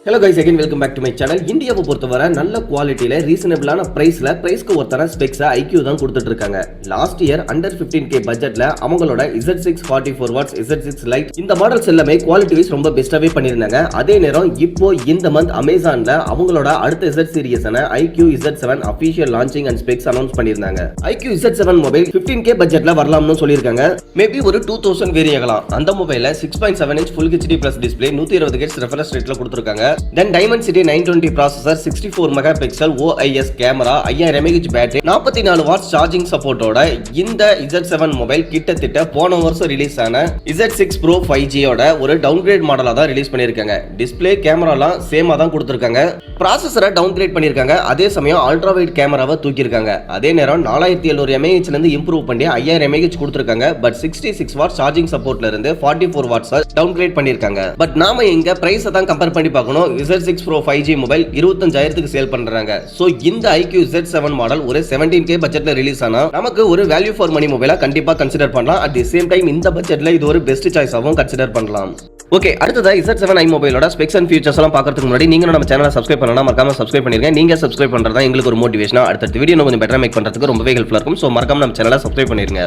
Hello guys, again welcome back to my channel. இந்தியாவை பொறுத்தவரை நல்ல குவாலிட்டியில ரீசனபிளான பிரைஸ்க்கு ஒருத்தர ஸ்பெக்ஸ் IQOO தான் கொடுத்துட்டு இருக்காங்க. லாஸ்ட் இயர் அண்டர் 15k பட்ஜெட்ல அவங்களோட Z6 44 watts Z6 lite இந்த மாடல்ஸ் எல்லாமே குவாலிட்டி வைஸ் ரொம்ப பெஸ்டாவே பண்ணிருந்தாங்க. அதே நேரம் இப்போ இந்த மந்த் அமேசான்ல அவங்களோட அடுத்த Z சீரிஸான IQOO Z7 official launching and specs announce பண்ணிருந்தாங்க. IQOO Z7 மொபைல் 15k பட்ஜெட்ல வரலாம்னு சொல்லிருக்காங்க. மேபி ஒரு 2000 வேரி ஆகலாம். அந்த மொபைல்ல 6.7 inch full HD plus display 120 Hz refresh rateல கொடுத்திருக்காங்க. Then Dimensity 920 processor, 64 megapixel OIS camera, 5000 mAh battery, 44 watts charging support ஓட இந்த Z7 மொபைல் கிட்டத்தட்ட போன வருஷம் ரிலீஸ் ஆன Z6 Pro 5G ஓட ஒரு டவுன்கிரேட் மாடலா தான் ரிலீஸ் பண்ணிருக்காங்க. டிஸ்ப்ளே கேமராலாம் சேமா தான் கொடுத்திருக்காங்க. ப்ராசஸரை டவுன்கிரேட் பண்ணிருக்காங்க. அதே சமயம் அல்ட்ரா வைட் கேமராவை தூக்கிருக்காங்க. அதே நேரம் 4700 mAh ல இருந்து இம்ப்ரூவ் பண்ணி 5000 mAh கொடுத்திருக்காங்க. பட் 66 watts charging supportல இருந்து 44 watts டவுன்கிரேட் பண்ணிருக்காங்க. பட் நாம இங்க பிரைஸை தான் கம்பேர் பண்ணி பார்க்கணும். Z6 Pro 5G மொபைல் 25000க்கு சேல் பண்றாங்க. சோ இந்த IQOO Z7 மாடல் ஒரு 17k பட்ஜெட்ல ரிலீஸ் ஆனா நமக்கு ஒரு வேல்யூ ஃபார் மணி மொபைலா கண்டிப்பா கன்சிடர் பண்ணலாம். அட் தி சேம் டைம் இந்த பட்ஜெட்ல இது ஒரு பெஸ்ட் சாய்ஸாவும் கன்சிடர் பண்ணலாம். ஓகே, அடுத்ததா Z7 மொபைலோட ஸ்பெக்ஸ் அண்ட் ஃபீச்சர்ஸ் எல்லாம் பார்க்கிறதுக்கு முன்னாடி நீங்க நம்ம சேனலை சப்ஸ்கிரைப் பண்ணலாம், மறக்காம சப்ஸ்கிரைப் பண்ணிருங்க. நீங்க சப்ஸ்கிரைப் பண்றதா எங்களுக்கு ஒரு மோட்டிவேஷனா அடுத்த வீடியோ கொஞ்சம் பெட்டரா மேக் பண்றதுக்கு ரொம்பவே ஹெல்ப்ஃபுல்லா இருக்கும். சோ மறக்காம நம்ம சேனலை சப்ஸ்கிரைப் பண்ணிருங்க.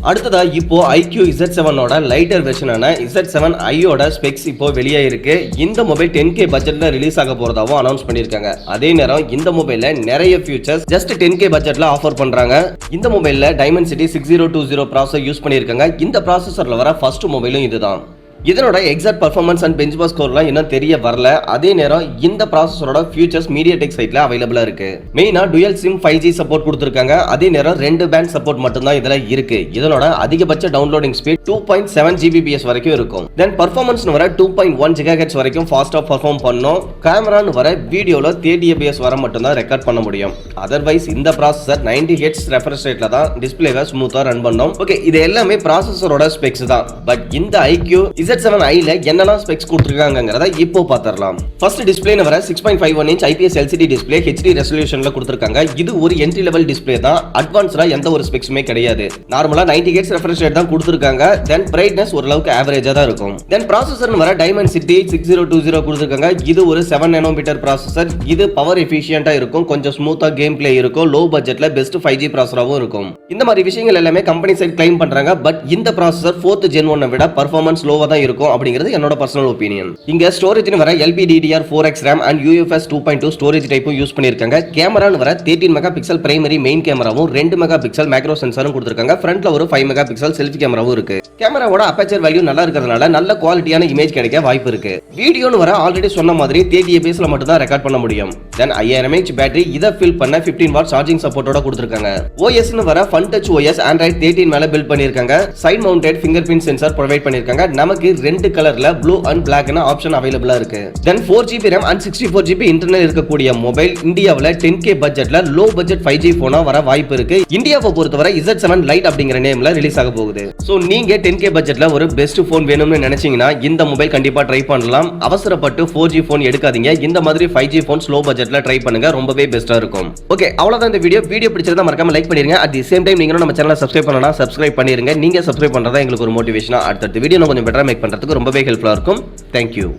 அடுத்ததா இப்போ IQOO Z7 ஓட லைட்டர் வெர்ஷனான Z7 i ஓட ஸ்பெக்ஸ் இப்போ வெளியே இருக்கு. இந்த மொபைல் 10k பட்ஜெட்ல ரிலீஸ் ஆக போறதாவும் அனௌன்ஸ் பண்ணிருக்காங்க. அதே நேரம் இந்த மொபைல்ல நிறைய ஃபியூச்சர்ஸ் ஜஸ்ட் 10k பட்ஜெட்ல ஆஃபர் பண்றாங்க. இந்த மொபைல்ல Dimensity 6020 ப்ராசஸர் யூஸ் பண்ணிருக்காங்க. இந்த ப்ராசஸர்ல வர ஃபர்ஸ்ட் மொபைலும் இதுதான். இதனோட எக்ஸாக்ட் பர்ஃபார்மன்ஸ் அண்ட் பெஞ்ச்மார்க் ஸ்கோர்லாம் இன்னும் தெரிய வரல. அதே நேரம் இந்த ப்ராசஸரோட ஃபியூச்சர்ஸ் MediaTek சைட்ல அவைலபிளா இருக்கு. மெயினா டுயல் சிம் 5G சப்போர்ட் கொடுத்திருக்காங்க. அதே நேரம் 2 பேண்ட் சப்போர்ட் மட்டும் தான் இதுல இருக்கு. இதனோட அதிகபட்ச டவுன்லோடிங் ஸ்பீட் 2.7 Gbps வரைக்கும் இருக்கும். தென் பர்ஃபார்மன்ஸ்னு வர 2.1 GHz வரைக்கும் ஃபாஸ்டா பெர்ஃபார்ம் பண்ணும். கேமரான்னு வர வீடியோல 30 fps வர மட்டும் தான் ரெக்கார்ட் பண்ண முடியும். அதர்வைஸ் இந்த ப்ராசஸர் 90 Hz ரெஃப்ரெஷ் ரேட்ல தான் டிஸ்ப்ளேவை ஸ்மூத்தா ரன் பண்ணும். ஓகே, இது எல்லாமே ப்ராசஸரோட ஸ்பெக்ஸ் தான். பட் இந்த IQOO Z7 i ல என்னெல்லாம் ஸ்பெக்ஸ் கொடுத்திருக்காங்கங்கறத இப்போ பாத்தறலாம். ஃபர்ஸ்ட் டிஸ்ப்ளேன வர 6.51 inch IPS LCD display HD ரெசல்யூஷன்ல கொடுத்திருக்காங்க. இது ஒரு என்ட்ரி லெவல் டிஸ்ப்ளே தான். அட்வான்ஸ்டா எந்த ஒரு ஸ்பெக்ஸுமே கிடையாது. நார்மலா 90 Hz ரெஃப்ரெஷ் ரேட் தான் கொடுத்திருக்காங்க. தென் பிரைட்னஸ் ஓரளவுக்கு ஆவரேஜா தான் இருக்கும். தென் ப்ராசஸர்னு வர Dimensity 6020 கொடுத்திருக்காங்க. இது ஒரு 7 nanometer ப்ராசஸர். இது பவர் எஃபிஷியன்ட்டா இருக்கும். கொஞ்சம் ஸ்மூத்தா கேம் பிளே இருக்கும். லோ பட்ஜெட்ல பெஸ்ட் 5G ப்ராசஸராவும் இருக்கும். இந்த மாதிரி விஷயங்கள் எல்லாமே கம்பெனி சைடு கிளைம் பண்றாங்க. பட் இந்த ப்ராசஸர் 4th Gen 1 விட பெர்ஃபார்மன்ஸ் லோவா தான் இருக்கும் அப்படிங்கிறது என்னோட பர்சனல் ஒபினியன். இங்க ஸ்டோரேஜ்னு வர LPDDR4X RAM and UFS 2.2 storage டைப்பும் யூஸ் பண்ணிருக்காங்க. கேமரான்னு வர 13 மெகாபிக்சல் பிரைமரி மெயின் கேமராவும் 2 மெகாபிக்சல் மேக்ரோ சென்சாரும் கொடுத்திருக்காங்க. ஃப்ரண்ட்ல ஒரு 5 மெகாபிக்சல் செல்ஃபி கேமராவும் இருக்கு. கேமராவோட அப்பேச்சர் வேல்யூ நல்லா இருக்கிறதுனால நல்ல குவாலிட்டியான இமேஜ் கிடைக்க வாய்ப்பு இருக்கு. வீடியோன்னு வர ஆல்ரெடி சொன்ன மாதிரி 30 fps ல மட்டும் தான் ரெக்கார்ட் பண்ண முடியும். தென் 5000 mAh பேட்டரி இத ஃபில் பண்ண 15 வாட் சார்ஜிங் சப்போர்ட்டோட கொடுத்திருக்காங்க. OSன்னு வர Fun Touch OS Android 13 மேல பில்ட் பண்ணிருக்காங்க. Side mounted finger print sensor provide பண்ணிருக்காங்க. நமக்கு ரெண்டு கலர்ல ப்ளூ அண்ட் பிளாக் ஆப்ஷன் அவைலபிளா இருக்கு. தென் 4GB RAM and 64GB internal இருக்கக்கூடிய மொபைல் இந்தியாவுல 10k பட்ஜெட்ல லோ பட்ஜெட் 5G போனா வர வாய்ப்பு இருக்கு. இந்தியாவை பொறுத்தவரை Z7 Lite அப்படிங்கிற நேம்ல ரிலீஸ் ஆக போகுது. சோ நீங்க 10k பட்ஜெட்ல ஒரு பெஸ்ட் போன் வேணும்னு நினைச்சீங்கன்னா இந்த மொபைல் கண்டிப்பா ட்ரை பண்ணலாம். அவசரப்பட்டு 4G போன் எடுக்காதீங்க. இந்த மாதிரி 5G போன் ஸ்லோ பட்ஜெட்ல ட்ரை பண்ணுங்க. ரொம்பவே பெஸ்டா இருக்கும். ஓகே, அவ்வளவுதான் இந்த வீடியோ பிடிச்சிருந்தா மறக்காம லைக் பண்ணிருங்க. அட் தி சேம் டைம் நீங்களும் நம்ம சேனலை சப்ஸ்கிரைப் பண்ணலாம், சப்ஸ்கிரைப் பண்ணிருங்க. நீங்க சப்ஸ்கிரைப் பண்றதா எங்களுக்கு ஒரு மோட்டிவேஷனா அடுத்த வீடியோ கொஞ்சம் பெட்டரா மேக் பண்றதுக்கு ரொம்பவே ஹெல்ப்ஃபுல்லா இருக்கும். Thank you.